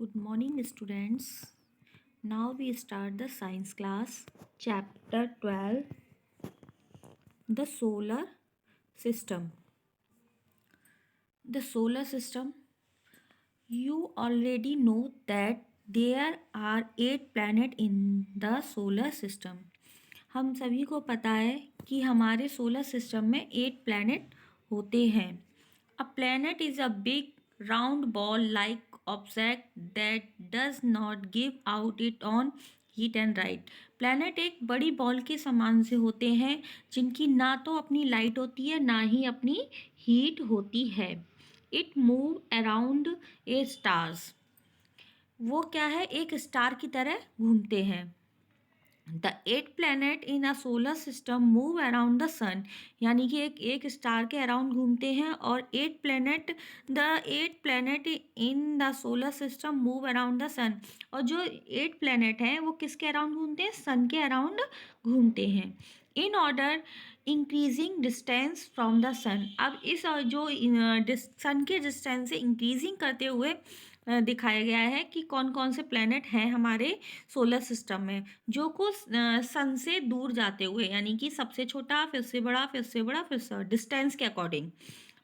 Good morning, students. Now we start the science class, chapter 12, the solar system. The solar system, you already know that there are 8 planets in the solar system. हम सभी को पता है कि हमारे solar system में 8 planet होते हैं. A planet is a big round ball like object that does not give out its own heat and light. Planet एक बड़ी बॉल के समान से होते हैं जिनकी ना तो अपनी लाइट होती है ना ही अपनी हीट होती है. It move around a stars. वो क्या है, एक स्टार की तरह घूमते हैं. The 8 planet in a solar system move around the sun. यानी कि एक स्टार के अराउंड घूमते हैं और 8 planet in the solar system move around the sun. और जो 8 प्लैनेट हैं वो किसके अराउंड घूमते हैं, सन के अराउंड घूमते हैं. In order increasing distance from the sun. अब इस जो सन के डिस्टेंस से इंक्रीजिंग करते हुए दिखाया गया है कि कौन कौन से प्लैनेट हैं हमारे सोलर सिस्टम में जो को सन से दूर जाते हुए, यानी कि सबसे छोटा फिर से बड़ा फिर से बड़ा फिर से डिस्टेंस के according.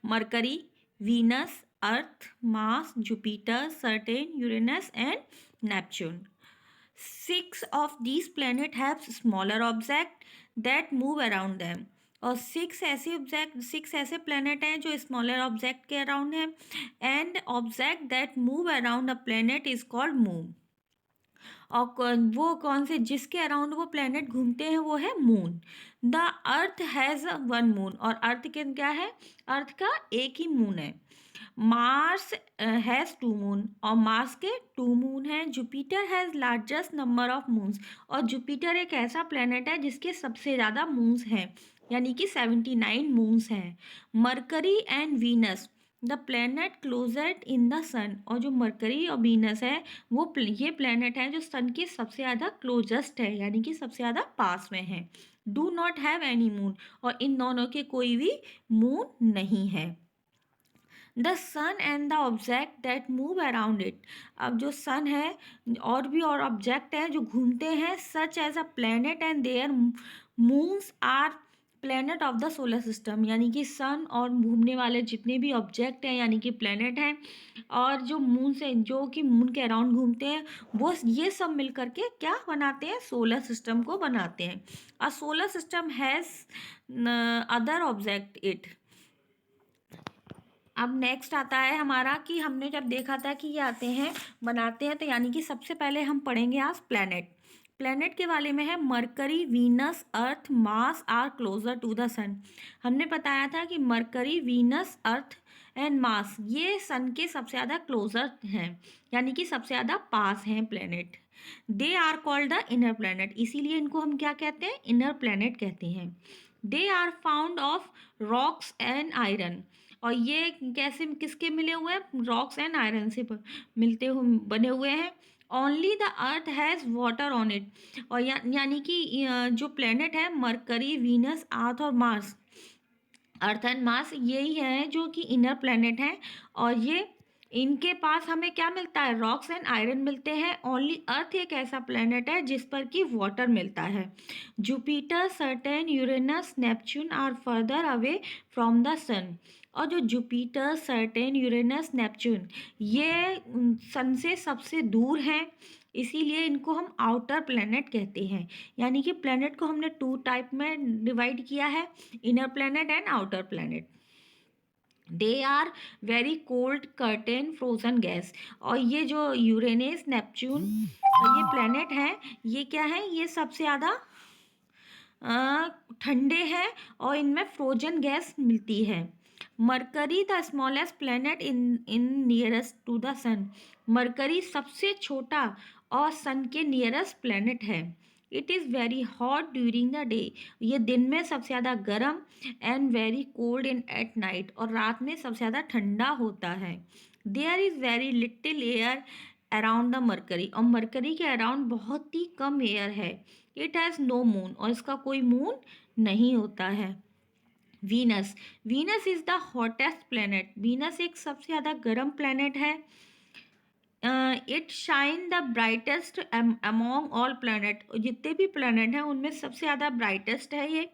Mercury, Venus, Earth, Mars, Jupiter, Saturn, Uranus and Neptune. 6 of these planets have smaller objects that move around them. और 6 ऐसे प्लैनेट हैं जो स्मॉलर ऑब्जेक्ट के अराउंड हैं. And object that move around a planet is called moon. और वो कौन से जिसके अराउंड वो प्लैनेट घूमते हैं वो है moon. The earth has one moon. और अर्थ के क्या है, अर्थ का एक ही मून है. Mars has 2 moon. और मार्स के 2 मून हैं. Jupiter has largest number of moons. और जुपिटर एक ऐसा प्लैनेट है जिसके सबसे ज़्यादा मून्स हैं, यानी कि 79 मून्स हैं. Mercury and Venus the planet closest in the sun. और जो मरकरी और वीनस है वो ये प्लैनेट हैं जो सन के सबसे ज़्यादा क्लोजेस्ट है, यानी कि सबसे ज़्यादा पास में है. Do not have any moon. और इन दोनों के कोई भी मून नहीं है. The sun and the object that move around it. अब जो सन है और भी और ऑब्जेक्ट हैं जो घूमते हैं, such as a planet and their moons are planet of the solar system. यानी कि सन और घूमने वाले जितने भी ऑब्जेक्ट हैं यानी कि प्लैनेट हैं और जो मून से जो कि मून के अराउंड घूमते हैं वो ये सब मिल करके क्या बनाते हैं, सोलर सिस्टम को बनाते हैं. अ solar system has other object it. अब नेक्स्ट आता है हमारा कि हमने जब देखा था कि ये आते हैं बनाते हैं, तो यानी कि सबसे पहले हम पढ़ेंगे आज प्लैनेट. प्लैनेट के बारे में है Mercury, Venus, Earth, Mars are closer to the sun. हमने बताया था कि Mercury, Venus, Earth and Mars ये सन के सबसे ज़्यादा क्लोजर हैं, यानी कि सबसे ज़्यादा पास हैं planet. They are called the inner planet. इसीलिए इनको हम क्या कहते हैं, इनर प्लैनेट कहते हैं. They are found of rocks and iron. और ये कैसे किसके मिले हुए हैं, रॉक्स एंड आयरन से मिलते हुए बने हुए हैं. Only the earth has water on it. और यानी कि जो प्लैनेट है मरकरी, वीनस, अर्थ और मार्स, अर्थ एंड मार्स यही है जो कि इनर प्लैनेट हैं. और ये इनके पास हमें क्या मिलता है, रॉक्स एंड आयरन मिलते हैं. ओनली अर्थ एक ऐसा प्लैनेट है जिस पर कि वाटर मिलता है. Jupiter, Saturn, Uranus, Neptune are further away from the sun. और जो जुपिटर, सैटर्न, यूरेनस, नेपच्यून ये सन से सबसे दूर हैं, इसीलिए इनको हम आउटर प्लैनेट कहते हैं. यानी कि प्लैनेट को हमने 2 टाइप में डिवाइड किया है, inner planet and outer planet. They are very cold curtain frozen gas. और ये जो यूरेनस, नेपच्यून ये प्लैनेट हैं, ये क्या है, ये सबसे ज़्यादा ठंडे हैं और इनमें फ्रोजन गैस मिलती है. Mercury the smallest planet in nearest to the sun. Mercury सबसे छोटा और सन के नियरेस्ट प्लैनेट है. It is very hot during the day. ये दिन में सबसे ज़्यादा गर्म and very cold in at night. और रात में सबसे ज़्यादा ठंडा होता है. There is very little air around the Mercury. और मरकरी के अराउंड बहुत ही कम एयर है. It has no moon. और इसका कोई मून नहीं होता है. Venus. Venus is the hottest planet. Venus एक सबसे ज़्यादा गर्म प्लैनेट है. It shine the brightest among all planet, जितने भी प्लैनेट हैं उनमें सबसे ज़्यादा ब्राइटेस्ट है ये।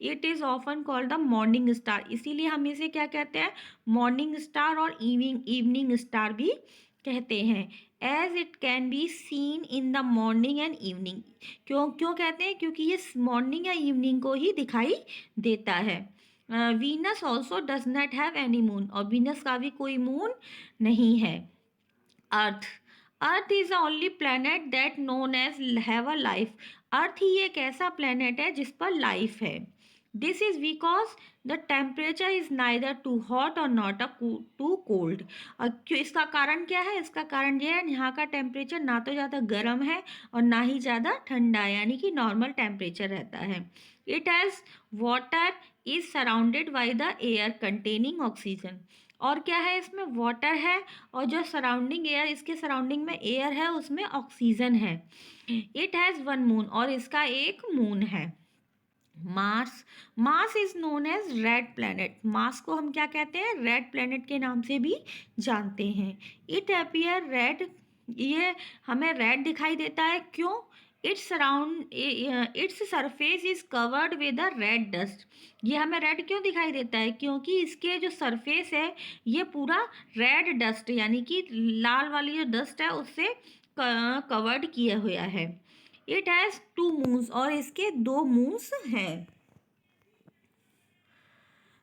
It is often called the morning star, इसीलिए हम इसे क्या कहते हैं, मॉर्निंग स्टार और इवनिंग स्टार भी कहते हैं। As it can be seen in the morning and evening, क्यों क्यों कहते हैं, क्योंकि ये मॉर्निंग या इवनिंग को ही दिखाई देता है। Venus also does not have any moon, और वीनस का भी कोई मून नहीं है। Earth, Earth is the only planet that known as have a life, Earth ही एक ऐसा प्लैनेट है जिस पर लाइफ है। This is because the temperature is neither too hot और नॉट अ टू कोल्ड। और क्यों, इसका कारण क्या है, इसका कारण ये है यहाँ का टेम्परेचर ना तो ज़्यादा गर्म है और ना ही ज़्यादा ठंडा है, यानी कि नॉर्मल टेम्परेचर रहता है। It has water, is surrounded by the air containing oxygen, और क्या है, इसमें वाटर है और जो सराउंडिंग एयर, इसके सराउंडिंग में एयर है उसमें ऑक्सीजन है। इट हैज़ वन मून, और इसका एक मून है। Mars, Mars is known as red planet, Mars को हम क्या कहते हैं, रेड प्लैनेट के नाम से भी जानते हैं। इट अपीयर रेड, ये हमें रेड दिखाई देता है, क्यों, its surface is covered with a red dust, ये हमें रेड क्यों दिखाई देता है, क्योंकि इसके जो सरफेस है ये पूरा रेड डस्ट यानी कि लाल वाली जो डस्ट है उससे कवर्ड किया हुआ है। इट हैज़ टू मून्स, और इसके दो मून्स हैं।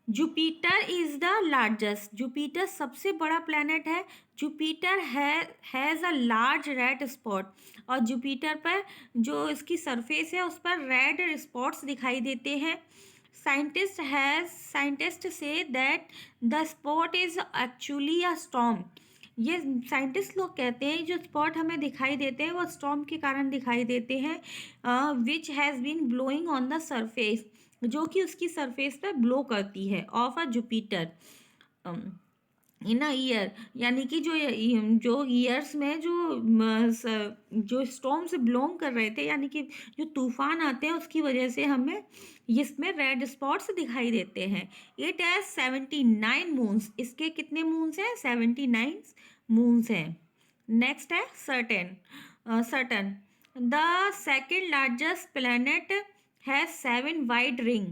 Jupiter is the largest, Jupiter सबसे बड़ा प्लैनेट है। Jupiter has a large red spot, और जुपिटर पर जो इसकी सरफेस है उस पर रेड स्पॉट्स दिखाई देते हैं। Scientist say that the spot is actually a storm, ये साइंटिस्ट लोग कहते हैं जो स्पॉट हमें दिखाई देते हैं वो स्टॉर्म के कारण दिखाई देते हैं, which has been blowing on the surface, जो कि उसकी सरफेस पे ब्लो करती है, of a Jupiter in a year, यानी कि जो ईयर्स में जो स्टॉर्म से बिलोंग कर रहे थे, यानी कि जो तूफान आते हैं उसकी वजह से हमें इसमें रेड स्पॉट्स दिखाई देते हैं। इट हैज़ 79 मून्स, इसके कितने मून्स हैं, 79 मून्स हैं। नेक्स्ट है Saturn, the second largest planet has 7 wide ring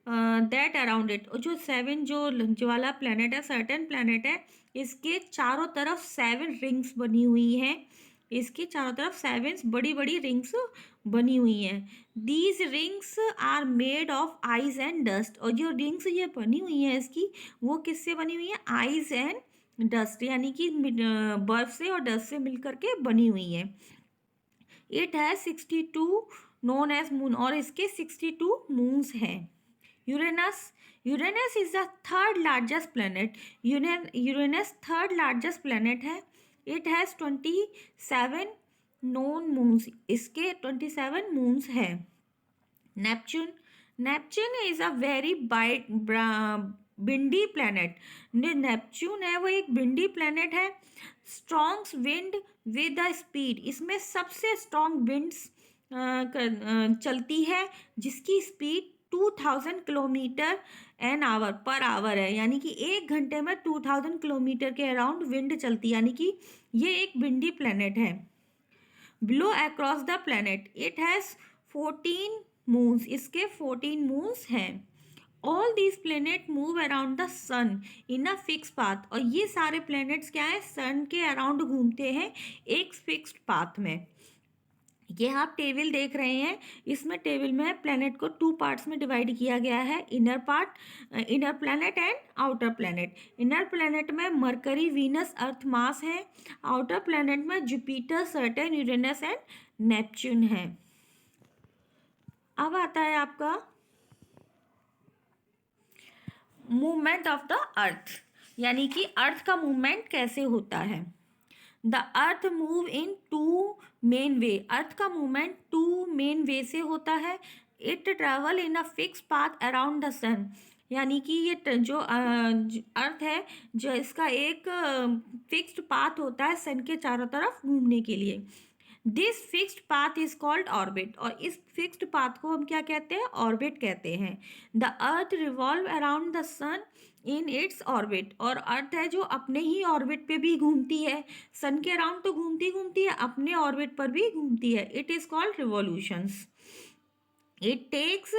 that around it, और जो 7 जो वाला प्लैनेट है, सर्टेन प्लैनेट है, इसके चारों तरफ 7 रिंग्स बनी हुई हैं, इसके चारों तरफ 7 बड़ी बड़ी रिंग्स बनी हुई हैं। These rings are made of ice and dust, और जो रिंग्स ये बनी हुई हैं इसकी, वो किससे बनी हुई है, आइस एंड डस्ट, यानी कि बर्फ से और डस्ट से मिलकर के बनी हुई है। It has 62 known as moon, और इसके 62 मून्स हैं। Uranus is the third largest planet, Uranus third largest planet है। इट हैज़ 27 नोन मून्स, इसके 27 मून्स हैं। Neptune, Neptune is a very windy planet, Neptune है वो एक बिंडी प्लैनेट है। Strongs wind with the speed, इसमें सबसे स्ट्रॉन्ग विंड्स चलती है जिसकी speed 2000 kilometre an hour per hour है, यानी कि 1 घंटे में 2000 किलोमीटर के अराउंड विंड चलती है, यानी कि ये एक विंडी प्लैनेट है। Blow across the planet, it has 14 moons, इसके 14 मून्स हैं। All these planet move around the sun in a fix path, और ये सारे प्लैनेट्स क्या है, सन के अराउंड घूमते हैं एक फिक्स्ड पाथ में। ये आप टेबल देख रहे हैं, इसमें टेबल में प्लैनेट को 2 पार्ट्स में डिवाइड किया गया है, inner planet and outer planet. Inner planet में मरकरी, वीनस, अर्थ, मार्स है। आउटर प्लैनेट में Jupiter, Saturn, Uranus and Neptune है। अब आता है आपका मूवमेंट ऑफ द अर्थ, यानी कि अर्थ का मूवमेंट कैसे होता है। The Earth move in 2 main way, Earth का मूवमेंट 2 मेन वे से होता है। It travel in a fix path around the sun, यानी कि ये जो अर्थ है, जो इसका एक फिक्स्ड पाथ होता है सन के चारों तरफ घूमने के लिए। This fixed path is called orbit, और इस फिक्स्ड पाथ को हम क्या कहते हैं? ऑर्बिट कहते हैं। The earth revolve around the sun in its orbit, और अर्थ है जो अपने ही ऑर्बिट पे भी घूमती है। सन के अराउंड तो घूमती घूमती है, अपने ऑर्बिट पर भी घूमती है। It is called revolutions. it takes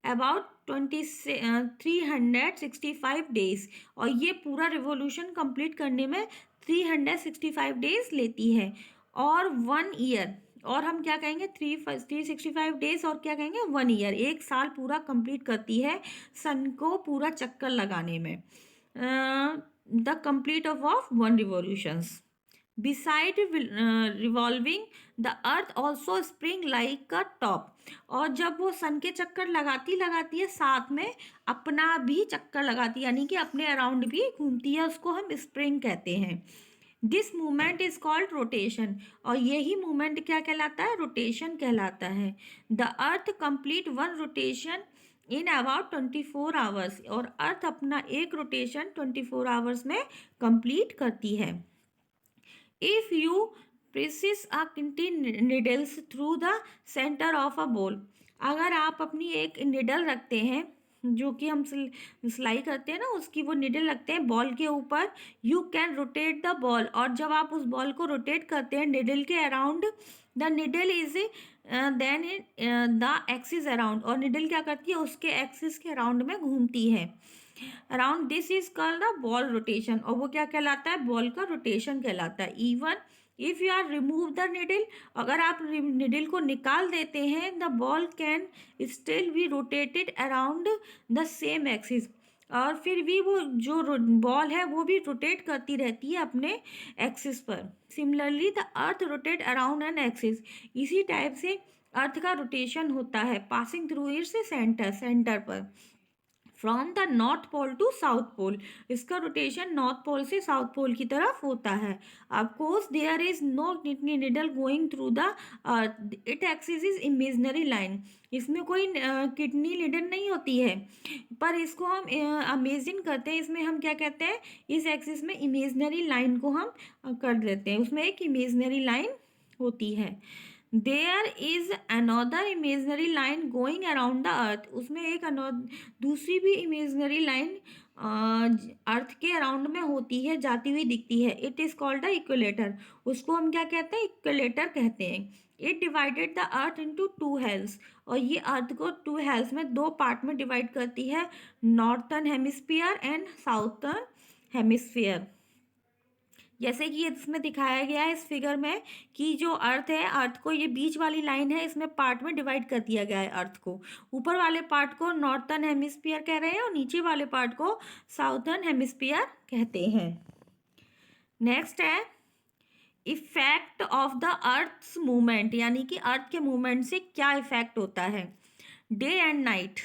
about 365 days, और ये पूरा रिवॉल्यूशन कंप्लीट करने में 365 डेज लेती है। और 1 ईयर, और हम क्या कहेंगे? 365 डेज, और क्या कहेंगे? 1 ईयर, 1 साल पूरा कंप्लीट करती है सन को पूरा चक्कर लगाने में। The complete of 1 revolutions. Beside revolving, the earth also spring like a top, और जब वो सन के चक्कर लगाती लगाती है, साथ में अपना भी चक्कर लगाती है, यानी कि अपने अराउंड भी घूमती है, उसको हम स्प्रिंग कहते हैं। This movement is called rotation, और यही मूवमेंट क्या कहलाता है? रोटेशन कहलाता है। The earth complete 1 rotation in about 24 hours, और अर्थ अपना एक रोटेशन 24 आवर्स में कंप्लीट करती है। If you presses a needles through the center of a ball, अगर आप अपनी एक निडल रखते हैं, जो कि हम सिलाई करते हैं ना, उसकी वो निडल रखते हैं बॉल के ऊपर, you can rotate the ball, और जब आप उस बॉल को रोटेट करते हैं निडल के around, the needle is then the axis around, और निडल क्या करती है? उसके एक्सिस के अराउंड में घूमती है। Around this is called the ball rotation, और वो क्या कहलाता है? बॉल का रोटेशन कहलाता है। Even if you are remove the needle, अगर आप निडल को निकाल देते हैं, the ball can still be rotated around the same axis, और फिर भी वो जो बॉल है वो भी रोटेट करती रहती है अपने एक्सिस पर। Similarly the earth rotate around an axis, इसी टाइप से अर्थ का रोटेशन होता है पासिंग थ्रू इट्स सेंटर पर। From the north pole to south pole, इसका रोटेशन नॉर्थ पोल से साउथ पोल की तरफ होता है। Of course there is no needle going through the earth, it axis is imaginary line, इसमें कोई किडनी निडल नहीं होती है, पर इसको हम अमेजिंग करते हैं। इसमें हम क्या कहते हैं? इस एक्सिस में इमेजनरी लाइन को हम कर देते हैं, उसमें एक इमेजनरी लाइन होती है। There is another imaginary line going around the earth, उसमें एक दूसरी भी इमेजनरी लाइन अर्थ के अराउंड में होती है, जाती हुई दिखती है। इट इज कॉल्ड द इक्वेलेटर, उसको हम क्या कहते हैं? इक्वेलेटर कहते हैं। It divided the earth into 2 हेल्स, और ये अर्थ को 2 हेल्स में 2 पार्ट में डिवाइड करती है, northern hemisphere and southern hemisphere. जैसे कि इसमें दिखाया गया है इस फिगर में कि जो अर्थ है, अर्थ को ये बीच वाली लाइन है, इसमें पार्ट में डिवाइड कर दिया गया है अर्थ को। ऊपर वाले पार्ट को नॉर्थर्न हेमिस्फीयर कह रहे हैं, और नीचे वाले पार्ट को साउथर्न हेमिस्फीयर कहते हैं। नेक्स्ट है effect of the earth's movement, यानी कि अर्थ के मूवमेंट से क्या इफेक्ट होता है? डे एंड नाइट,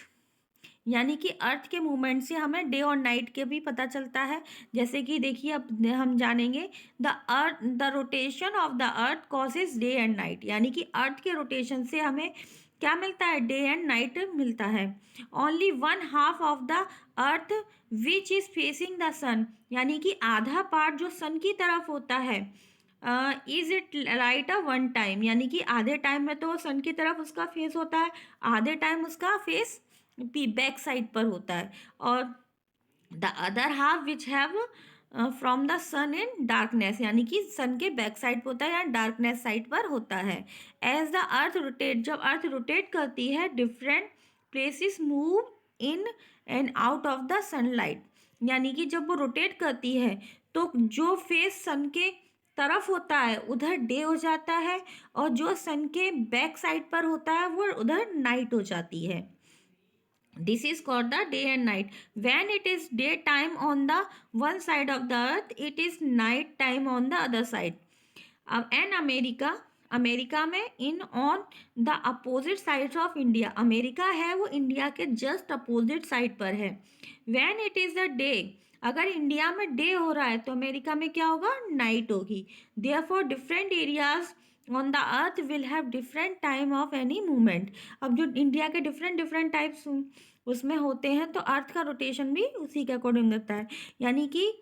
यानी कि अर्थ के मूवमेंट से हमें डे और नाइट के भी पता चलता है। जैसे कि देखिए अब हम जानेंगे the rotation of the earth causes day and night, यानी कि अर्थ के रोटेशन से हमें क्या मिलता है? डे एंड नाइट मिलता है। Only 1/2 of the Earth which is facing the sun, यानी कि आधा पार्ट जो सन की तरफ होता है, is it right a 1 time, यानी कि आधे टाइम में तो सन की तरफ उसका फेस होता है, आधे टाइम उसका फेस बैक साइड पर होता है। और the other half which have from the sun in darkness, यानी कि सन के बैक साइड पर होता है या डार्कनेस साइड पर होता है। एज द अर्थ रोटेट, जब अर्थ रोटेट करती है, different places move in and out of the sunlight, यानी कि जब वो रोटेट करती है तो जो फेस सन के तरफ होता है उधर डे हो जाता है, और जो सन के बैक साइड पर होता है वो उधर नाइट हो जाती है। This is called the day and night. When it is daytime on the one side of the earth, it is night time on the other side. And America में in on the opposite sides of India, America है वो India के just opposite side पर है। When it is the day, अगर India में day हो रहा है तो अमेरिका में क्या होगा? नाइट होगी। Therefore different areas on the earth will have different time of any movement. अब जो इंडिया के डिफरेंट टाइप्स उसमें होते हैं तो अर्थ का रोटेशन भी उसी के अकॉर्डिंग रहता है, यानी कि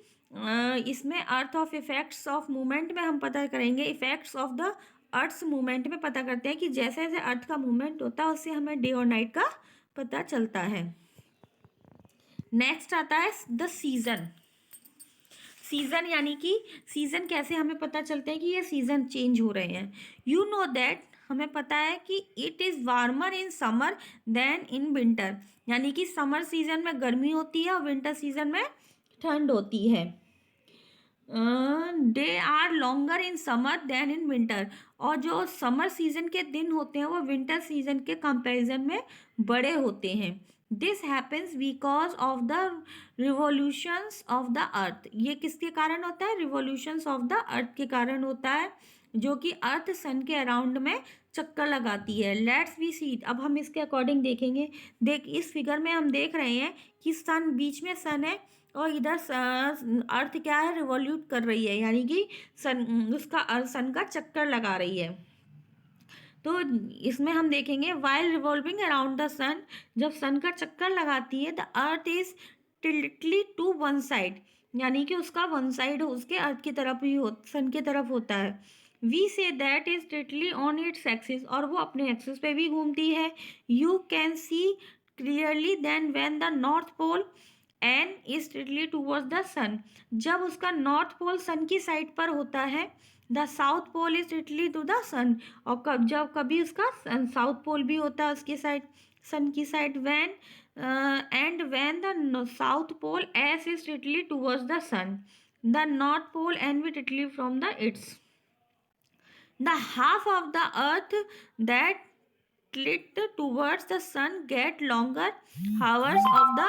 इसमें earth of effects of movement में हम पता करेंगे, effects of the earth's movement में पता करते हैं कि जैसे जैसे अर्थ का मूवमेंट होता है उससे हमें डे और नाइट का पता चलता है। नेक्स्ट आता है द सीजन। सीजन यानी कि सीजन कैसे हमें पता चलते हैं कि ये सीजन चेंज हो रहे हैं। यू नो दैट, हमें पता है कि it is warmer in summer than in winter, यानी कि समर सीजन में गर्मी होती है और विंटर सीजन में ठंड होती है। Day are longer in summer than in winter, और जो समर सीजन के दिन होते हैं वो विंटर सीजन के कंपैरिजन में बड़े होते हैं। This happens because of the revolutions of the अर्थ, ये किसके कारण होता है? रिवोल्यूशंस ऑफ द अर्थ के कारण होता है, जो कि अर्थ सन के अराउंड में चक्कर लगाती है। लेट्स बी सी, अब हम इसके अकॉर्डिंग देखेंगे। देख, इस फिगर में हम देख रहे हैं कि सन, बीच में सन है और इधर अर्थ क्या है? रिवॉल्यूट कर रही है, यानी कि सन, उसका सन का चक्कर लगा रही है। तो इसमें हम देखेंगे while revolving around the sun, जब सन का चक्कर लगाती है the Earth is tilted to one side, यानी कि उसका वन साइड उसके अर्थ की तरफ ही सन की तरफ होता है। We say that is tilted on its axis, और वो अपने एक्सिस पे भी घूमती है। You can see clearly then when the north pole end is tilted towards the sun, जब उसका नॉर्थ पोल सन की साइड पर होता है, the south pole is tilted to the sun, और जब कभी उसका साउथ पोल भी होता है उसकी साइड, सन की side, when and when the south pole as is tilted towards the sun, the north pole and भी tilted from the its, the half of the earth that tilt towards the sun get longer hours of the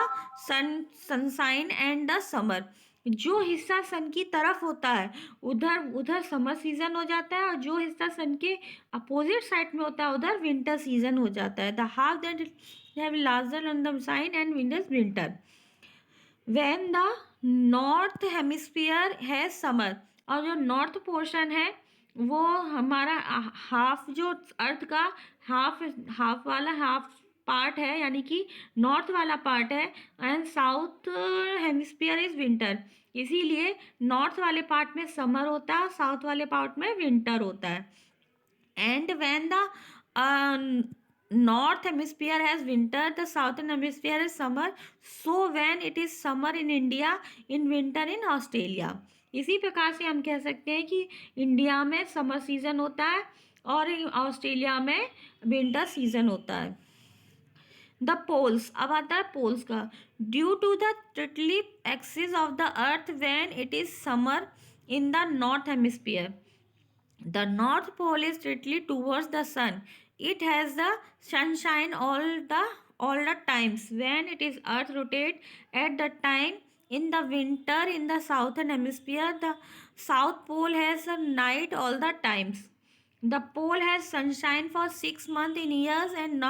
sunshine and the summer, जो हिस्सा सन की तरफ होता है उधर उधर summer season हो जाता है, और जो हिस्सा सन के अपोजिट साइड में होता है उधर विंटर सीजन हो जाता है। The half that have larger on the sign and winter when the north hemisphere है समर, और जो नॉर्थ पोर्शन है वो हमारा हाफ, जो अर्थ का हाफ वाला हाफ पार्ट है, यानी कि नॉर्थ वाला पार्ट है, and south hemisphere is winter, इसीलिए नॉर्थ वाले पार्ट में समर होता है, साउथ वाले पार्ट में विंटर होता है। And when the north hemisphere has winter, the southern hemisphere is summer, so when it is summer in India, in winter in Australia, इसी प्रकार से हम कह सकते हैं कि इंडिया में समर सीजन होता है और ऑस्ट्रेलिया में विंटर सीजन होता है। द पोल्स, अब आता है पोल्स का। Due to the tilted axis of the Earth when it is summer in the north hemisphere, the north pole is directly towards the sun, it has the sunshine all the times, when it is earth rotate at the time in the winter in the southern hemisphere, the south pole has a night all the times, the pole has sunshine for 6 months in years and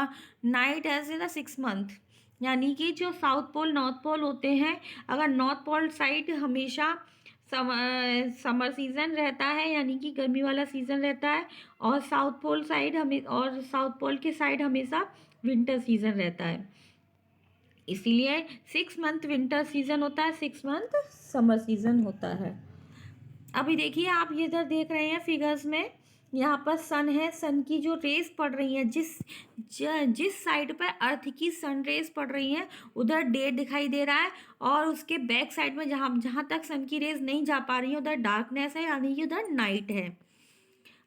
night as in the 6 month, यानी कि जो south pole north pole होते हैं, अगर north pole side हमेशा summer season रहता है, यानी कि गर्मी वाला सीजन रहता है, और south pole side south pole के साइड हमेशा विंटर सीजन रहता है, इसीलिए 6 मंथ विंटर सीजन होता है, 6 मंथ समर सीजन होता है। अभी देखिए, आप ये इधर देख रहे हैं फिगर्स में, यहाँ पर सन है, सन की जो रेस पड़ रही है, जिस साइड पर अर्थ की सन रेस पड़ रही है उधर डे दिखाई दे रहा है, और उसके बैक साइड में जहाँ तक सन की रेस नहीं जा पा रही है उधर डार्कनेस है, यानी कि उधर नाइट है।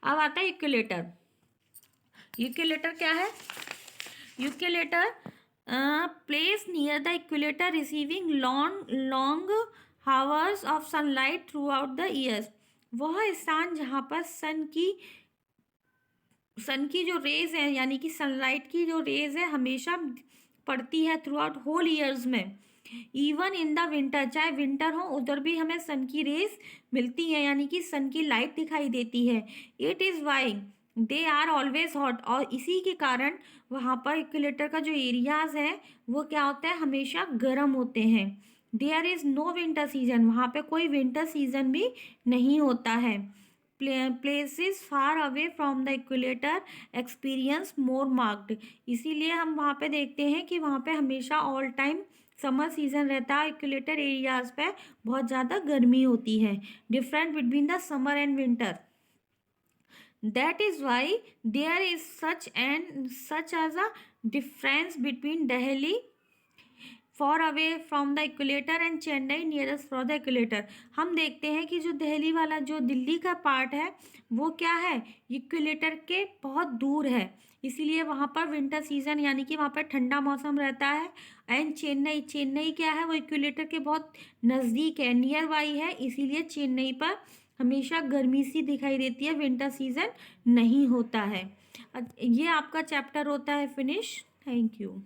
अब आता है इक्विलेटर। इक्विलेटर क्या है? Equilateral place near the equilateral receiving long hours of sunlight through out the years, वह स्थान जहाँ पर सन की जो रेज है, यानी कि सनलाइट की जो रेज है हमेशा पड़ती है थ्रू आउट होल ईयर्स में, इवन इन द विंटर, चाहे विंटर हो उधर भी हमें सन की रेज मिलती है, यानी कि सन की लाइट दिखाई देती है। It is why they are always hot, और इसी के कारण वहाँ पर इक्विलेटर का जो एरियाज है वो क्या होता है? हमेशा गर्म होते हैं। There is no winter season, वहाँ पे कोई विंटर सीजन भी नहीं होता है। Places far away from the equator experience more marked, इसीलिए हम वहाँ पे देखते हैं कि वहाँ पे हमेशा ऑल टाइम समर सीजन रहता है, इक्वेटर एरियाज पे बहुत ज़्यादा गर्मी होती है। Different between the summer and winter, that is why there is such as a difference between Delhi far away from the equator and Chennai nearest for the equator। हम देखते हैं कि जो दिल्ली वाला, जो दिल्ली का पार्ट है वो क्या है, इक्वेटर के बहुत दूर है, इसीलिए वहाँ पर विंटर सीजन यानी कि वहाँ पर ठंडा मौसम रहता है। एंड चेन्नई क्या है, वो इक्वेटर के बहुत नज़दीक है, नियर बाई है, इसीलिए चेन्नई पर हमेशा गर्मी सी दिखाई देती है, विंटर सीजन नहीं होता है। ये आपका चैप्टर होता है फिनिश। Thank you.